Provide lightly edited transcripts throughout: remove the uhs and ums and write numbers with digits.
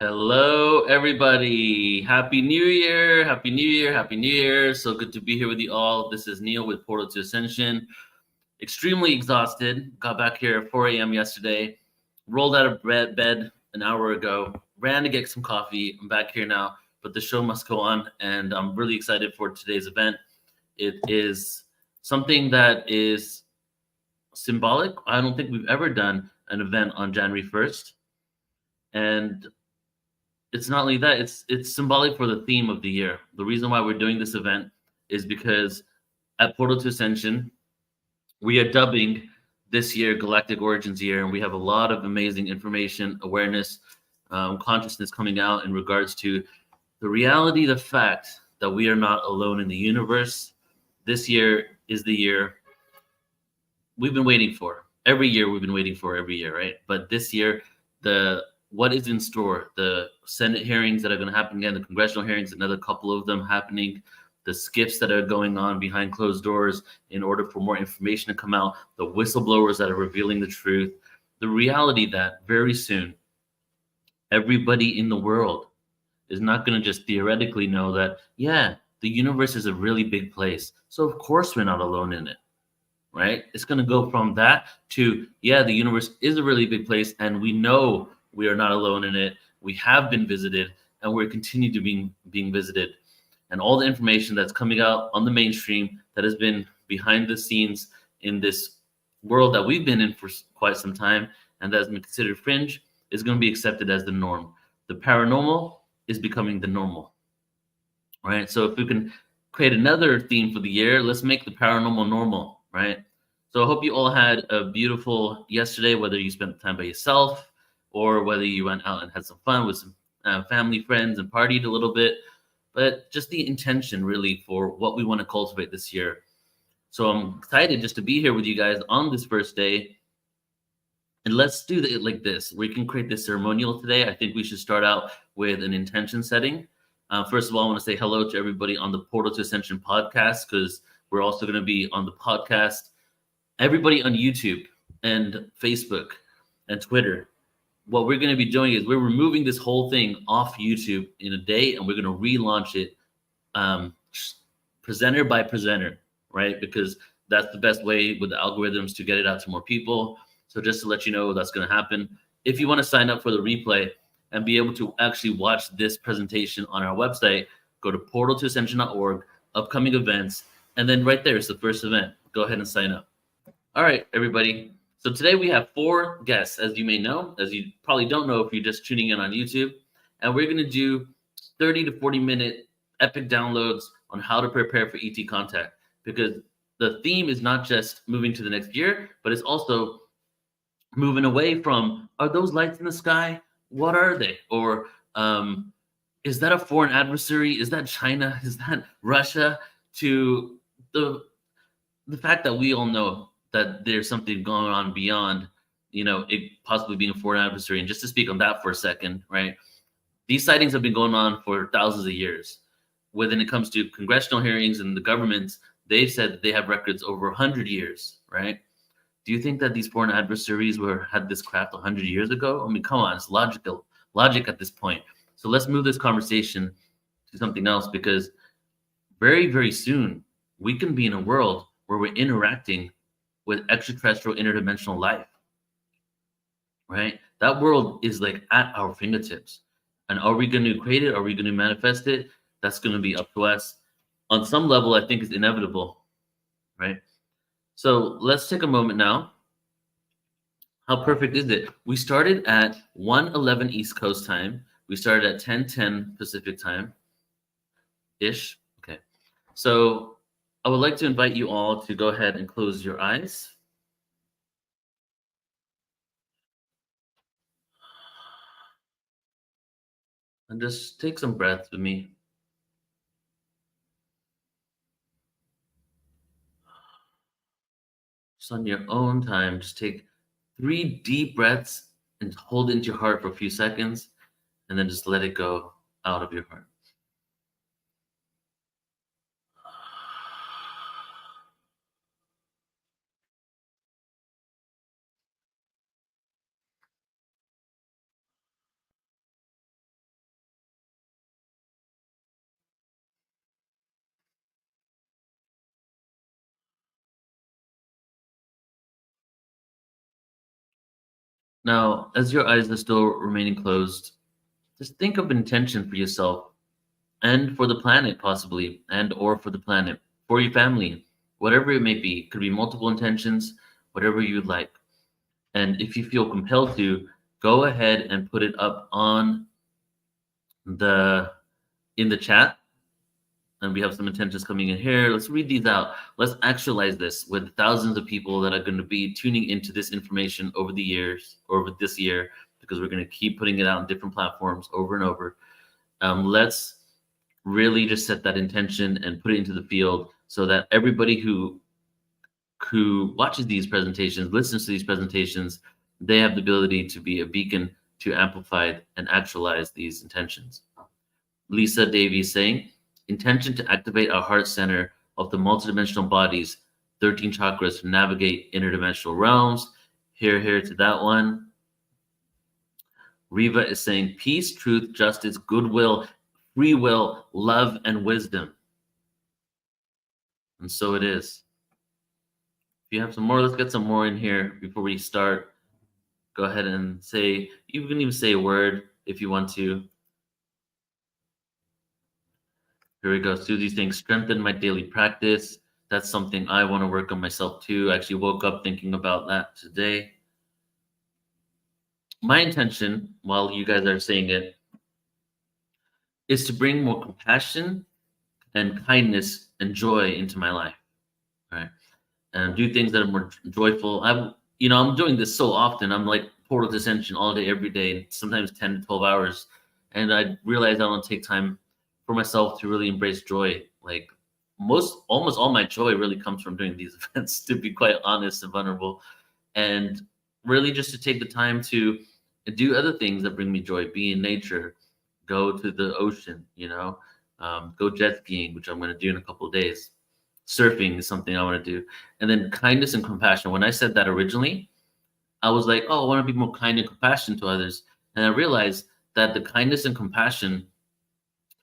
Hello, everybody. Happy New Year. Happy New Year. Happy New Year. So good to be here with you all. This is Neil with Portal to Ascension. Extremely exhausted. Got back here at 4 a.m. yesterday. Rolled out of bed an hour ago. Ran to get some coffee. I'm back here now, but the show must go on. And I'm really excited for today's event. It is something that is symbolic. I don't think we've ever done an event on January 1st. And it's not only that, it's symbolic for the theme of the year. The reason why we're doing this event is because at Portal to Ascension, we are dubbing this year Galactic Origins Year, and we have a lot of amazing information, awareness, consciousness coming out in regards to the reality, the fact that we are not alone in the universe. This year is the year we've been waiting for. Every year we've been waiting for every year, right? But this year, what is in store? The Senate hearings that are going to happen again, the congressional hearings, another couple of them happening, the skiffs that are going on behind closed doors in order for more information to come out, the whistleblowers that are revealing the truth, the reality that very soon everybody in the world is not going to just theoretically know that, yeah, the universe is a really big place. So of course we're not alone in it, right? It's going to go from that to, yeah, the universe is a really big place and we know we are not alone in it. We have been visited and we're continuing to being visited. And all the information that's coming out on the mainstream that has been behind the scenes in this world that we've been in for quite some time and that has been considered fringe is going to be accepted as the norm. The paranormal is becoming the normal, right? So if we can create another theme for the year, let's make the paranormal normal, right? So I hope you all had a beautiful yesterday, whether you spent time by yourself or whether you went out and had some fun with some family, friends, and partied a little bit. But just the intention, really, for what we want to cultivate this year. So I'm excited just to be here with you guys on this first day. And let's do it like this. We can create this ceremonial today. I think we should start out with an intention setting. First of all, I want to say hello to everybody on the Portal to Ascension podcast, because we're also going to be on the podcast. Everybody on YouTube and Facebook and Twitter. What we're going to be doing is we're removing this whole thing off YouTube in a day, and we're going to relaunch it presenter by presenter, right? Because that's the best way with the algorithms to get it out to more people. So just to let you know, that's going to happen. If you want to sign up for the replay and be able to actually watch this presentation on our website, go to portaltoascension.org, upcoming events, and then right there is the first event. Go ahead and sign up. All right, everybody. So today we have 4 guests, as you may know, as you probably don't know if you're just tuning in on YouTube. And we're going to do 30 to 40-minute epic downloads on how to prepare for ET contact. Because the theme is not just moving to the next year, but it's also moving away from, are those lights in the sky? What are they? Or is that a foreign adversary? Is that China? Is that Russia? To the fact that we all know that there's something going on beyond, it possibly being a foreign adversary. And just to speak on that for a second, right? These sightings have been going on for thousands of years. When it comes to congressional hearings and the governments, they've said that they have records over 100 years, right? Do you think that these foreign adversaries had this craft 100 years ago? I mean, come on, it's logic at this point. So let's move this conversation to something else, because very, very soon we can be in a world where we're interacting with extraterrestrial interdimensional life, right? That world is like at our fingertips. And are we going to create it? Are we going to manifest it? That's going to be up to us. On some level, I think it's inevitable, right? So let's take a moment now. How perfect is it? We started at 1:11 East Coast time. We started at 10:10 Pacific time ish. Okay. So I would like to invite you all to go ahead and close your eyes. And just take some breaths with me. Just on your own time, just take 3 deep breaths and hold it into your heart for a few seconds, and then just let it go out of your heart. Now, as your eyes are still remaining closed, just think of intention for yourself and for the planet, possibly, and or for the planet, for your family, whatever it may be. Could be multiple intentions, whatever you'd like. And if you feel compelled to, go ahead and put it up on the in the chat. And we have some intentions coming in here. Let's read these out. Let's actualize this with thousands of people that are going to be tuning into this information over the years, or over this year, because we're going to keep putting it out on different platforms over and over. Let's really just set that intention and put it into the field so that everybody who watches these presentations, listens to these presentations, they have the ability to be a beacon to amplify and actualize these intentions. Lisa Davies saying, intention to activate our heart center of the multidimensional bodies, 13 chakras to navigate interdimensional realms. Here to that one. Riva is saying, peace, truth, justice, goodwill, free will, love, and wisdom. And so it is. If you have some more, let's get some more in here before we start. Go ahead and say, you can even say a word if you want to. Here we go. Susie's saying, strengthen my daily practice. That's something I want to work on myself too. I actually woke up thinking about that today. My intention, while you guys are saying it, is to bring more compassion and kindness and joy into my life, right? And do things that are more joyful. I'm doing this so often. I'm like portal to ascension all day, every day, sometimes 10 to 12 hours. And I realize I don't take time for myself to really embrace joy. Like almost all my joy really comes from doing these events, to be quite honest and vulnerable. And really just to take the time to do other things that bring me joy, be in nature, go to the ocean, go jet skiing, which I'm going to do in a couple of days. Surfing is something I want to do. And then kindness and compassion. When I said that originally, I was like, oh, I want to be more kind and compassionate to others. And I realized that the kindness and compassion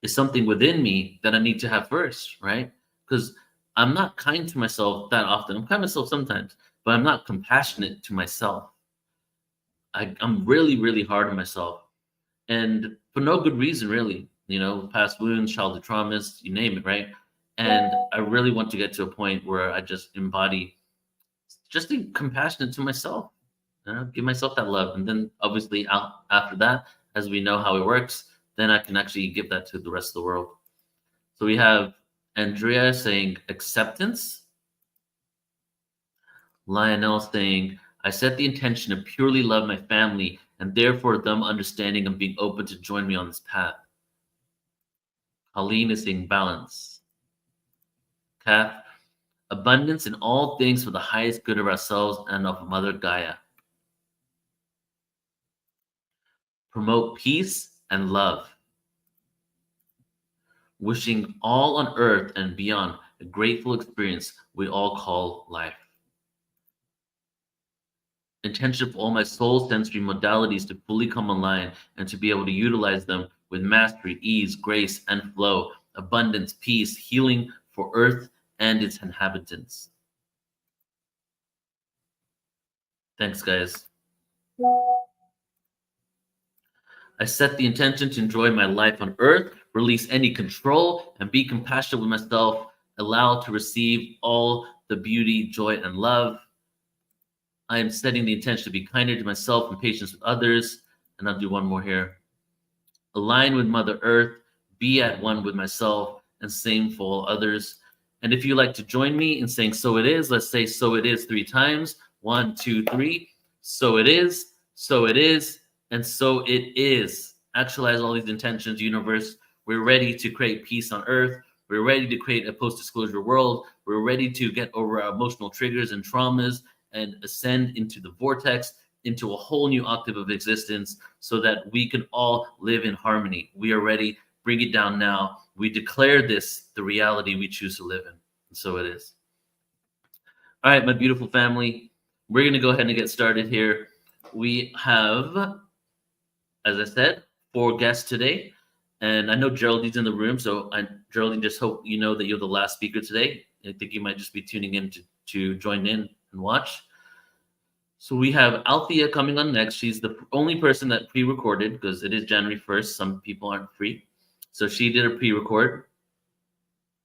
is something within me that I need to have first, right? Because I'm not kind to myself that often. I'm kind to myself sometimes, but I'm not compassionate to myself. I'm really, really hard on myself. And for no good reason, really. Past wounds, childhood traumas, you name it, right? And I really want to get to a point where I just embody just being compassionate to myself, give myself that love. And then obviously after that, as we know how it works, then I can actually give that to the rest of the world. So we have Andrea saying acceptance. Lionel saying, I set the intention to purely love my family and therefore them understanding and being open to join me on this path. Colleen is saying balance. Kath, abundance in all things for the highest good of ourselves and of Mother Gaia. Promote peace and love. Wishing all on earth and beyond a grateful experience we all call life. Intention for all my soul sensory modalities to fully come online and to be able to utilize them with mastery, ease, grace, and flow, abundance, peace, healing for earth and its inhabitants. Thanks, guys. I set the intention to enjoy my life on earth, release any control, and be compassionate with myself, allow to receive all the beauty, joy, and love. I am setting the intention to be kinder to myself and patient with others. And I'll do one more here. Align with Mother Earth, be at one with myself, and same for all others. And if you'd like to join me in saying so it is, let's say so it is 3 times. 1, 2, 3. So it is, and so it is. Actualize all these intentions, universe. We're ready to create peace on earth. We're ready to create a post-disclosure world. We're ready to get over our emotional triggers and traumas and ascend into the vortex, into a whole new octave of existence so that we can all live in harmony. We are ready. Bring it down now. We declare this the reality we choose to live in. And so it is. All right, my beautiful family, we're going to go ahead and get started here. We have, as I said, 4 guests today. And I know Geraldine's in the room. So Geraldine, just hope you know that you're the last speaker today. I think you might just be tuning in to join in and watch. So we have Althea coming on next. She's the only person that pre-recorded because it is January 1st. Some people aren't free. So she did a pre-record.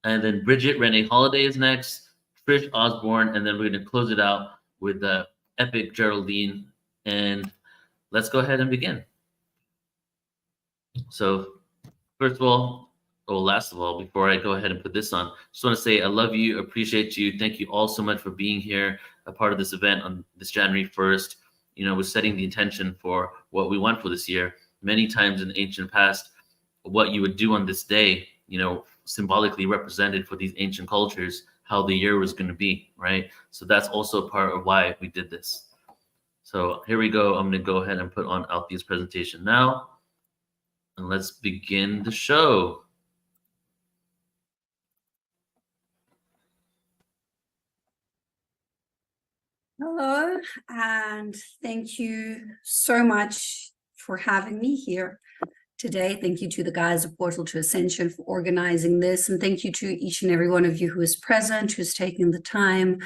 And then Bridget Renee Holiday is next, Trish Osborne, and then we're going to close it out with the epic Geraldine. And let's go ahead and begin. So first of all, last of all, before I go ahead and put this on, just want to say I love you, appreciate you. Thank you all so much for being here, a part of this event on this January 1st. You know, we're setting the intention for what we want for this year. Many times in the ancient past, what you would do on this day, you know, symbolically represented for these ancient cultures, how the year was going to be, right? So that's also part of why we did this. So here we go. I'm going to go ahead and put on Althea's presentation now. And let's begin the show. Hello, and thank you so much for having me here today. Thank you to the guys of Portal to Ascension for organizing this, and thank you to each and every one of you who is present, who's taking the time,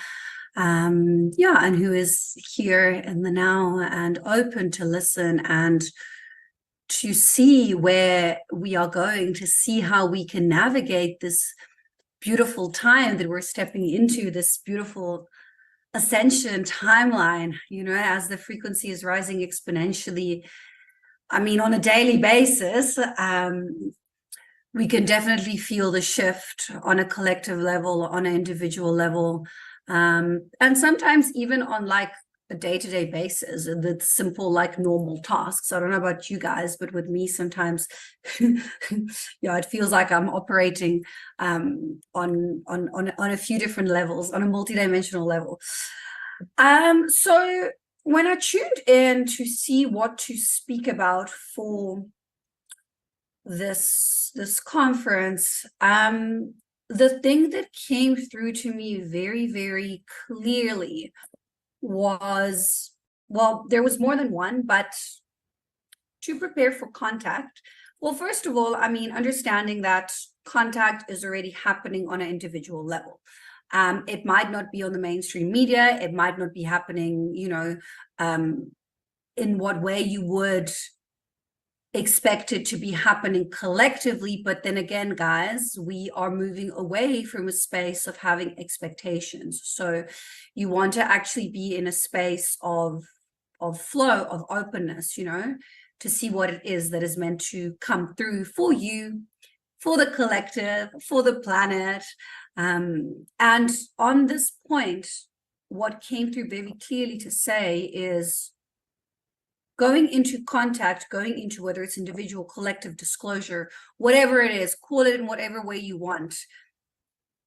and who is here in the now and open to listen and to see where we are going, to see how we can navigate this beautiful time that we're stepping into, this beautiful ascension timeline, you know, as the frequency is rising exponentially. I mean, on a daily basis, we can definitely feel the shift on a collective level, on an individual level, and sometimes even on like a day-to-day basis, the simple like normal tasks. I don't know about you guys, but with me sometimes it feels like I'm operating on a few different levels, on a multidimensional level. So when I tuned in to see what to speak about for this conference, the thing that came through to me very, very clearly was, well, there was more than one, but to prepare for contact. Well, first of all, I mean, understanding that contact is already happening on an individual level. It might not be on the mainstream media. It might not be happening, you know, in what way you would expect it to be happening collectively. But then again, guys, we are moving away from a space of having expectations. So you want to actually be in a space of flow, of openness, you know, to see what it is that is meant to come through for you, for the collective, for the planet. And on this point, what came through very clearly to say is going into contact, going into whether it's individual, collective, disclosure, whatever it is, call it in whatever way you want.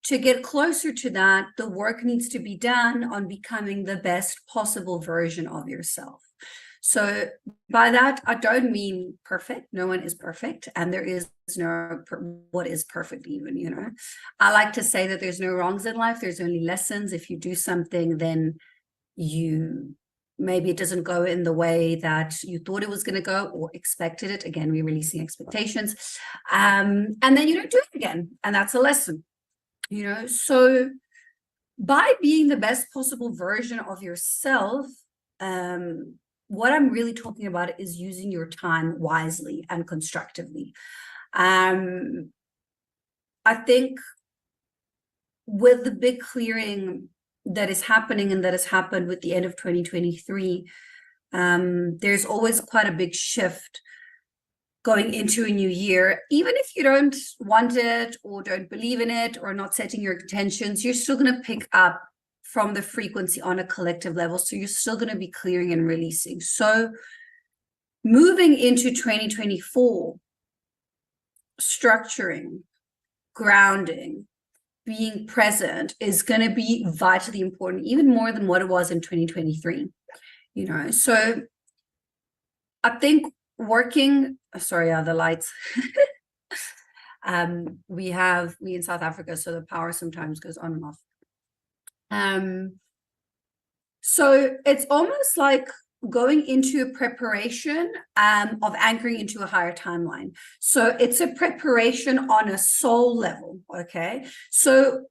To get closer to that, the work needs to be done on becoming the best possible version of yourself. So by that, I don't mean perfect. No one is perfect. And there is no what is perfect even, you know. I like to say that there's no wrongs in life. There's only lessons. If you do something, then maybe it doesn't go in the way that you thought it was going to go or expected it. Again, we're releasing expectations. And then you don't do it again. And that's a lesson, you know. So by being the best possible version of yourself, what I'm really talking about is using your time wisely and constructively. I think with the big clearing that is happening and that has happened with the end of 2023, there's always quite a big shift going into a new year. Even if you don't want it or don't believe in it or not setting your intentions, you're still going to pick up from the frequency on a collective level. So you're still going to be clearing and releasing. So moving into 2024, structuring, grounding, being present is going to be vitally important, even more than what it was in 2023, you know. So I think working, sorry, the lights. We in South Africa, so the power sometimes goes on and off. So it's almost like going into a preparation of anchoring into a higher timeline. So it's a preparation on a soul level, okay? So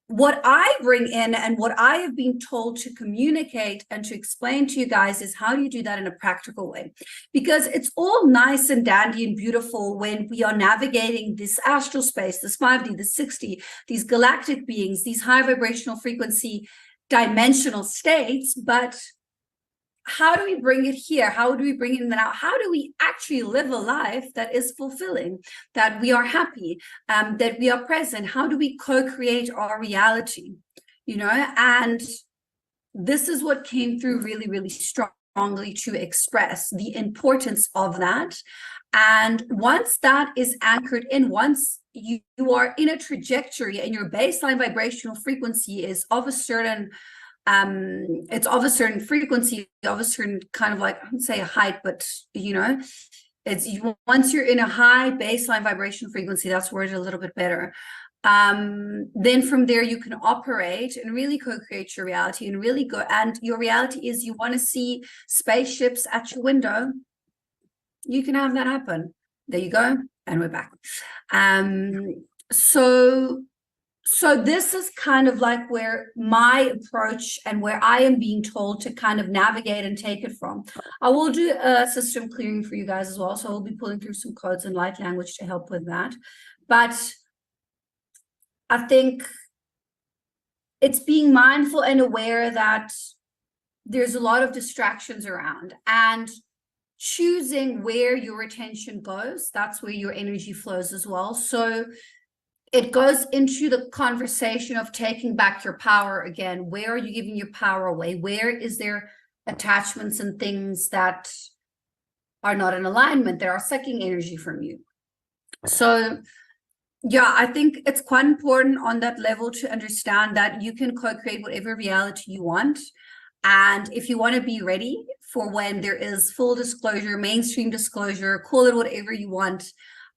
what I bring in and what I have been told to communicate and to explain to you guys is how do you do that in a practical way? Because it's all nice and dandy and beautiful when we are navigating this astral space, this 5D, the 6D, these galactic beings, these high vibrational frequency dimensional states, but how do we bring it here? How do we bring it in and out? How do we actually live a life that is fulfilling, that we are happy, that we are present? How do we co-create our reality? You know, and this is what came through really, really strongly to express the importance of that. And once that is anchored in, once you are in a trajectory and your baseline vibrational frequency is of a certain it's of a certain frequency, of a certain kind of like, I wouldn't say a height, but you know, it's once you're in a high baseline vibration frequency, that's where it's a little bit better. Then from there you can operate and really co-create your reality and really go. And your reality is you want to see spaceships at your window, you can have that happen. There you go, and we're back. So this is kind of like where my approach and where I am being told to kind of navigate and take it from. I will do a system clearing for you guys as well. So I'll be pulling through some codes and light language to help with that. But I think it's being mindful and aware that there's a lot of distractions around, and choosing where your attention goes, that's where your energy flows as well. So it goes into the conversation of taking back your power again. Where are you giving your power away? Where is there attachments and things that are not in alignment, that are sucking energy from you? So yeah, I think it's quite important on that level to understand that you can co-create whatever reality you want. And if you want to be ready for when there is full disclosure, mainstream disclosure, call it whatever you want,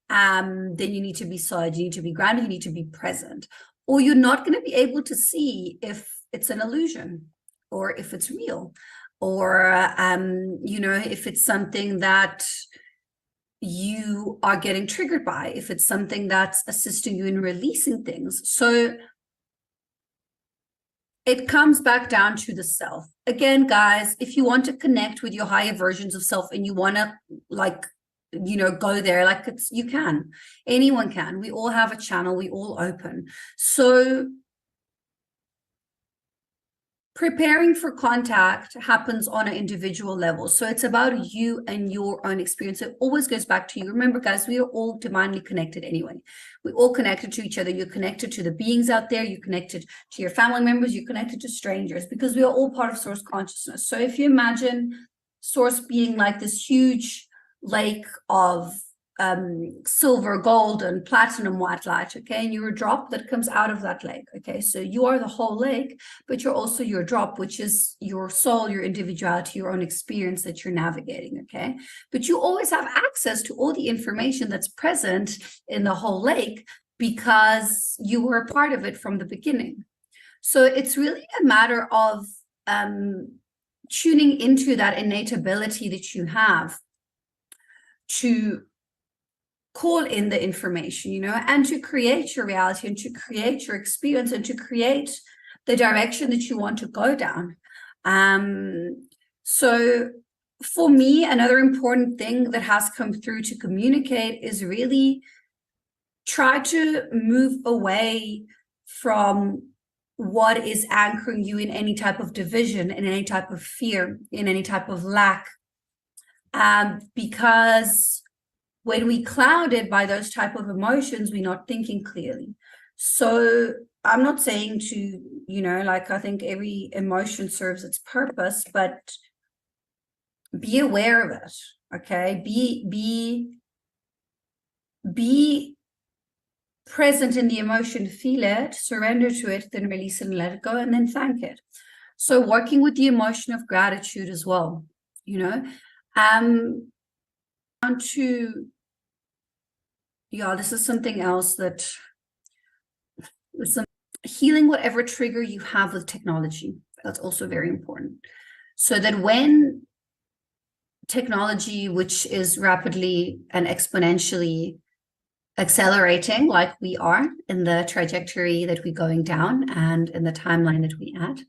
then you need to be solid, you need to be grounded, you need to be present, or you're not going to be able to see if it's an illusion or if it's real, or you know, if it's something that you are getting triggered by, if it's something that's assisting you in releasing things. So it comes back down to the self. Again, guys, if you want to connect with your higher versions of self and you want to, like, you know, go there, like, it's, you can, anyone can, we all have a channel, we all open. So preparing for contact happens on an individual level. So it's about you and your own experience. It always goes back to you. Remember, guys, we are all divinely connected anyway. We're all connected to each other. You're connected to the beings out there. You're connected to your family members. You're connected to strangers, because we are all part of source consciousness. So if you imagine source being like this huge lake of silver, gold, and platinum white light, okay, and you're a drop that comes out of that lake, okay, so you are the whole lake, but you're also your drop, which is your soul, your individuality, your own experience that you're navigating, okay, but you always have access to all the information that's present in the whole lake because you were a part of it from the beginning. So it's really a matter of tuning into that innate ability that you have to call in the information, you know, and to create your reality and to create your experience and to create the direction that you want to go down. So for me, another important thing that has come through to communicate is really try to move away from what is anchoring you in any type of division, in any type of fear, in any type of lack, because when we clouded by those type of emotions, we're not thinking clearly. So I'm not saying to, you know, like, I think every emotion serves its purpose, but be aware of it, okay? Be present in the emotion, feel it, surrender to it, then release it and let it go, and then thank it. So working with the emotion of gratitude as well, you know, down to, yeah, this is something else that some healing whatever trigger you have with technology. That's also very important. So that when technology, which is rapidly and exponentially accelerating like we are in the trajectory that we're going down and in the timeline that we're at.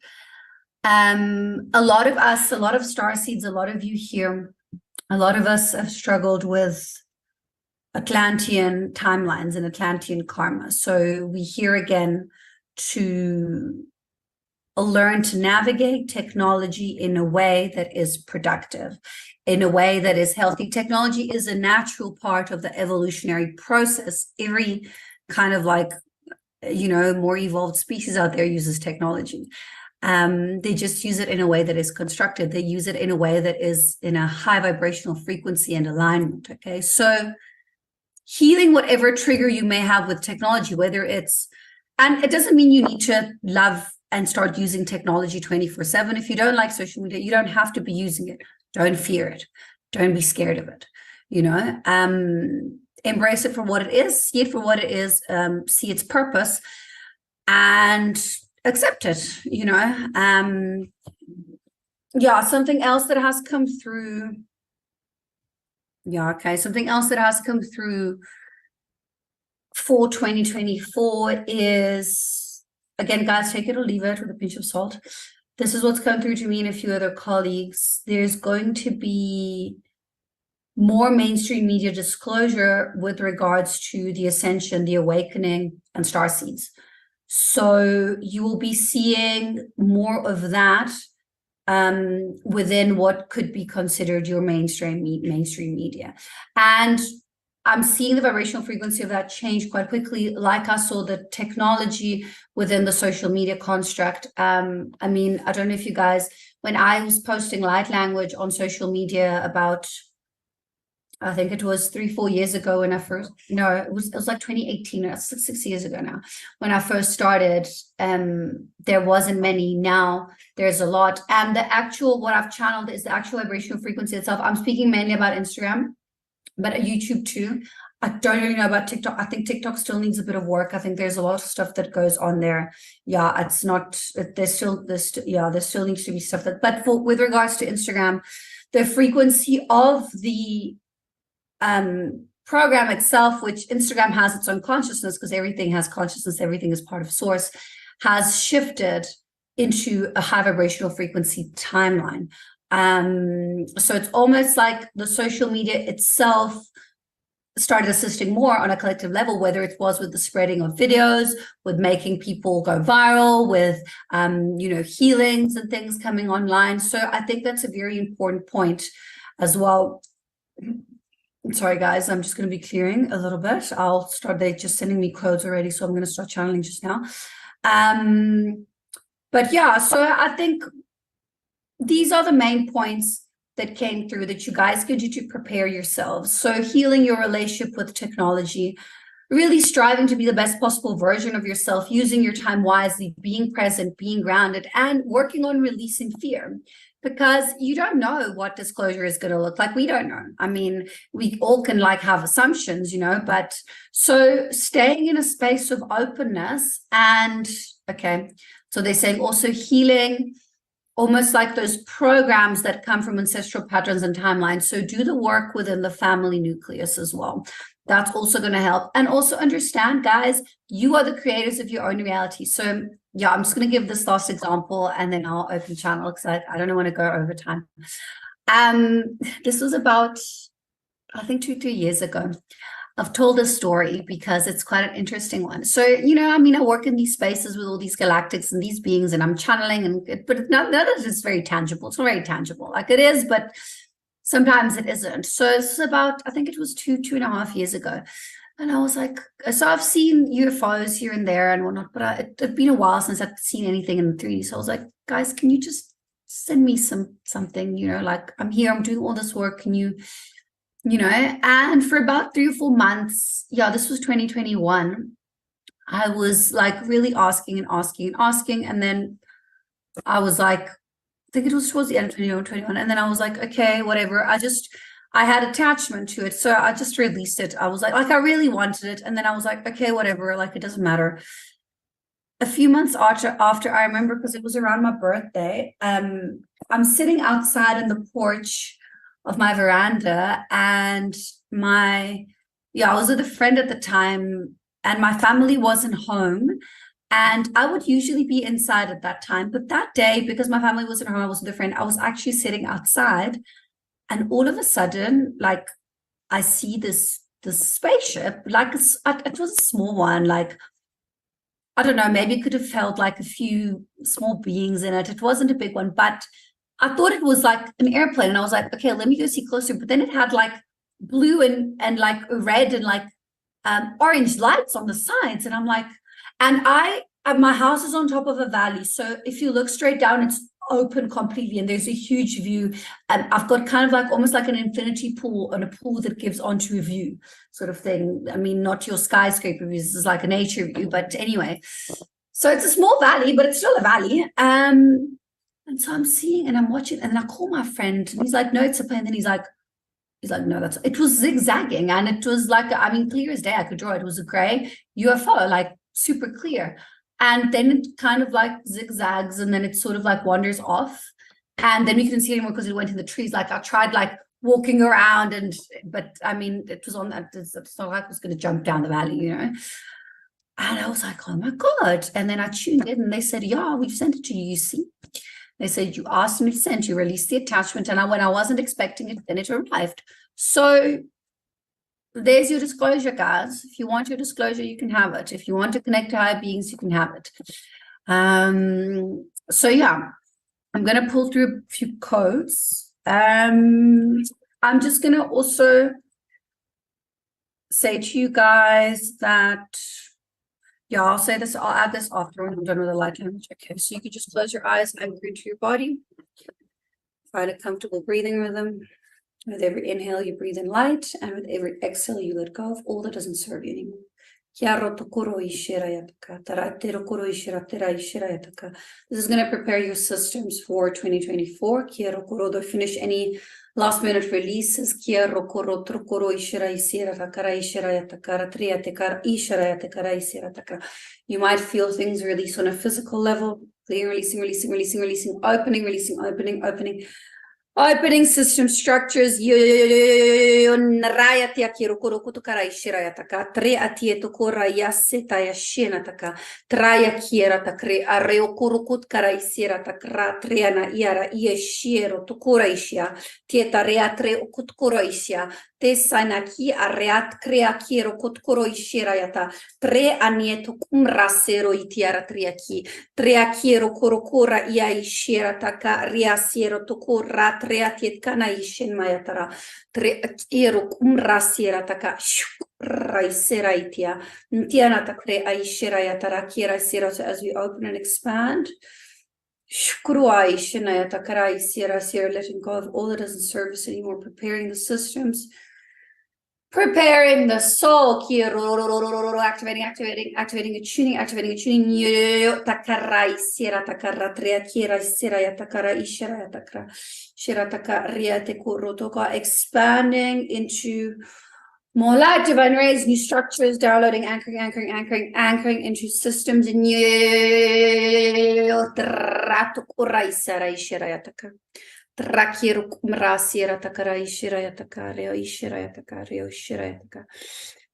A lot of us, a lot of starseeds, a lot of you here, a lot of us have struggled with Atlantean timelines and Atlantean karma. So we're here again to learn to navigate technology in a way that is productive, in a way that is healthy. Technology is a natural part of the evolutionary process. Every kind of like, more evolved species out there uses technology. They just use it in a way that is constructed. They use it in a way that is in a high vibrational frequency and alignment. Okay, so healing whatever trigger you may have with technology, whether it's, and it doesn't mean you need to love and start using technology 24/7. If you don't like social media, you don't have to be using it. Don't fear it. Don't be scared of it. Embrace it for what it is, see it for what it is, see its purpose, and accept it. Something else that has come through. Something else that has come through for 2024 is, again, guys, take it or leave it with a pinch of salt. This is what's come through to me and a few other colleagues. There's going to be more mainstream media disclosure with regards to the ascension, the awakening, and starseeds. So you will be seeing more of that within what could be considered your mainstream media. And I'm seeing the vibrational frequency of that change quite quickly. Like I saw the technology within the social media construct. I don't know if you guys, when I was posting light language on social media about, I think it was 3-4 years ago when I first, no, it was like 2018, that's 6 years ago now. When I first started, there wasn't many. Now there's a lot. And what I've channeled is the actual vibrational frequency itself. I'm speaking mainly about Instagram, but YouTube too. I don't really know about TikTok. I think TikTok still needs a bit of work. I think there's a lot of stuff that goes on there. Yeah, it's not, there still needs to be stuff with regards to Instagram, the frequency of the program itself, which Instagram has its own consciousness because everything has consciousness, everything is part of source, has shifted into a high vibrational frequency timeline. So it's almost like the social media itself started assisting more on a collective level, whether it was with the spreading of videos, with making people go viral, with healings and things coming online. So I think that's a very important point as well. Sorry, guys, I'm just going to be clearing a little bit. They're just sending me codes already, so I'm going to start channeling just now. But yeah, so I think these are the main points that came through that you guys could do to prepare yourselves. So healing your relationship with technology, really striving to be the best possible version of yourself, using your time wisely, being present, being grounded, and working on releasing fear. Because you don't know what disclosure is going to look like. We don't know. I mean, we all can have assumptions, but so staying in a space of openness and, okay, so they're saying also healing, almost like those programs that come from ancestral patterns and timelines. So do the work within the family nucleus as well. That's also going to help. And also understand, guys, you are the creators of your own reality. So yeah, I'm just going to give this last example and then I'll open channel because I don't want to go over time. This was about, I think 2-3 years ago. I've told a story because it's quite an interesting one. So, I work in these spaces with all these galactics and these beings and I'm channeling, but none of it is very tangible. It's not very tangible. Like it is, but sometimes it isn't. So it's about, I think it was 2.5 years ago. And I was like, so I've seen UFOs here and there and whatnot, but it'd been a while since I'd seen anything in 3D. So I was like, guys, can you just send me something, I'm here, I'm doing all this work. Can you, and for about 3 or 4 months, this was 2021. I was really asking and asking and asking. And then I was like, I think it was towards the end of 2021. And then I was like, okay, whatever. I had attachment to it. So I just released it. I was like I really wanted it. And then I was like, okay, whatever, it doesn't matter. A few months after I remember, because it was around my birthday, I'm sitting outside in the porch of my veranda and my Yeah, I was with a friend at the time, and my family wasn't home. And I would usually be inside at that time. But that day, because my family wasn't home, I was with a friend, I was actually sitting outside. And all of a sudden, like, I see this spaceship, like it was a small one, like, I don't know, maybe it could have held like a few small beings in it. It wasn't a big one, but I thought it was like an airplane. And I was like, okay, let me go see closer. But then it had like blue and like red and like orange lights on the sides. And I'm like, and my house is on top of a valley. So if you look straight down, it's open completely and there's a huge view. And I've got kind of like almost like an infinity pool and a pool that gives onto a view sort of thing. I mean, not your skyscraper views, this is like a nature view, but anyway. So it's a small valley, but it's still a valley. And so I'm seeing and I'm watching, and then I call my friend and he's like, no, it's a plane. And then he's like, no, it was zigzagging. And it was like, I mean, clear as day, I could draw it. It was a gray UFO, like super clear. And then it kind of like zigzags and then it sort of like wanders off. And then we couldn't see it anymore because it went in the trees. Like I tried like walking around but I mean, it was on that, it's not like it was going to jump down the valley, you know? And I was like, oh my God. And then I tuned in and they said, yeah, we've sent it to you, you see? They said, you asked me to send, you released the attachment. And when I wasn't expecting it, then it arrived. So there's your disclosure, guys. If you want your disclosure, you can have it. If you want to connect to higher beings, you can have it. So yeah, I'm going to pull through a few codes. I'm just going to also say to you guys that, yeah, I'll say this, I'll add this after when I'm done with the light language. Okay, so you can just close your eyes, anchor into your body. Find a comfortable breathing rhythm. With every inhale, you breathe in light, and with every exhale, you let go of all that doesn't serve you anymore. This is going to prepare your systems for 2024. Finish any last minute releases. You might feel things release on a physical level, releasing, opening. Opening system structures. Traya kiera takre areo kurukut karaisira takra triana iara ieshiero tukuraisia tieta reatre ukutkuraisia te sanaki areat crea kiero kutkuraisia yata tre anieto kumrasero itiara triaki triakiero kurukura iaishiera taka riasiero tukura triatiet kanaishin mayatara triakiero kumrasiera taka Raisiraitia. Ntiana takre aishiraya tarakira sira. So as we open and expand, shukruai shinaya takarai sira sira, letting go of all that doesn't serve us anymore, preparing the systems, preparing the soul, activating a tuning, takarai sira takara triakira sira takara ishiraya takra shirataka riate kurotoka, expanding into more light, divine rays, new structures, downloading, anchoring into systems.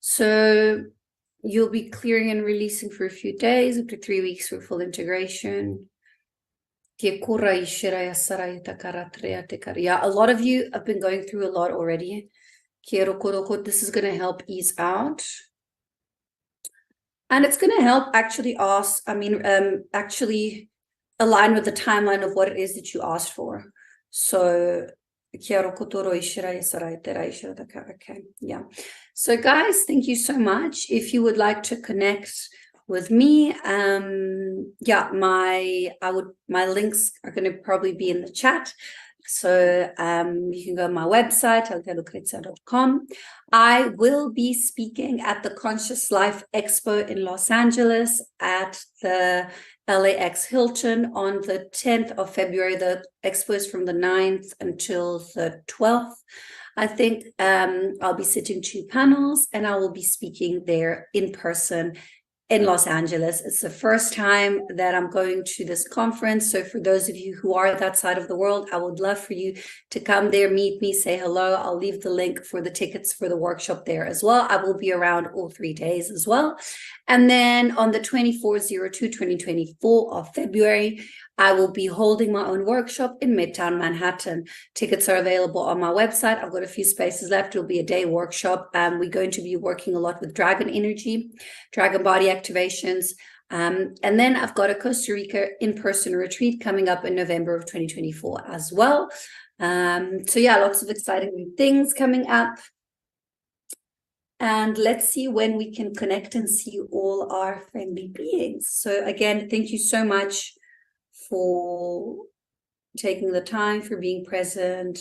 So you'll be clearing and releasing for a few days, up to 3 weeks for full integration. Yeah, a lot of you have been going through a lot already. This is going to help ease out. And it's going to help actually actually align with the timeline of what it is that you asked for. So, okay, yeah. So guys, thank you so much. If you would like to connect with me, yeah, my links are going to probably be in the chat. So you can go to my website, althealucrezia.com. I will be speaking at the Conscious Life Expo in Los Angeles at the LAX Hilton on the 10th of February. The expo is from the 9th until the 12th. I think I'll be sitting 2 panels and I will be speaking there in person in Los Angeles. It's the first time that I'm going to this conference. So for those of you who are that side of the world, I would love for you to come there, meet me, say hello. I'll leave the link for the tickets for the workshop there as well. I will be around all 3 days as well. And then on the 24/02/2024 of February, I will be holding my own workshop in Midtown Manhattan. Tickets are available on my website. I've got a few spaces left. It'll be a day workshop. We're going to be working a lot with dragon energy, dragon body activations. And then I've got a Costa Rica in-person retreat coming up in November of 2024 as well. So yeah, lots of exciting things coming up. And let's see when we can connect and see all our friendly beings. So again, thank you so much for taking the time, for being present.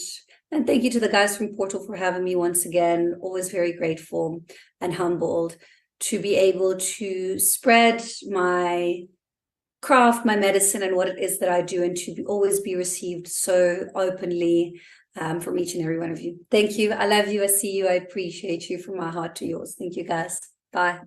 And thank you to the guys from Portal for having me once again. Always very grateful and humbled to be able to spread my craft, my medicine, and what it is that I do, and to always be received so openly from each and every one of you. Thank you. I love you. I see you. I appreciate you from my heart to yours. Thank you, guys. Bye.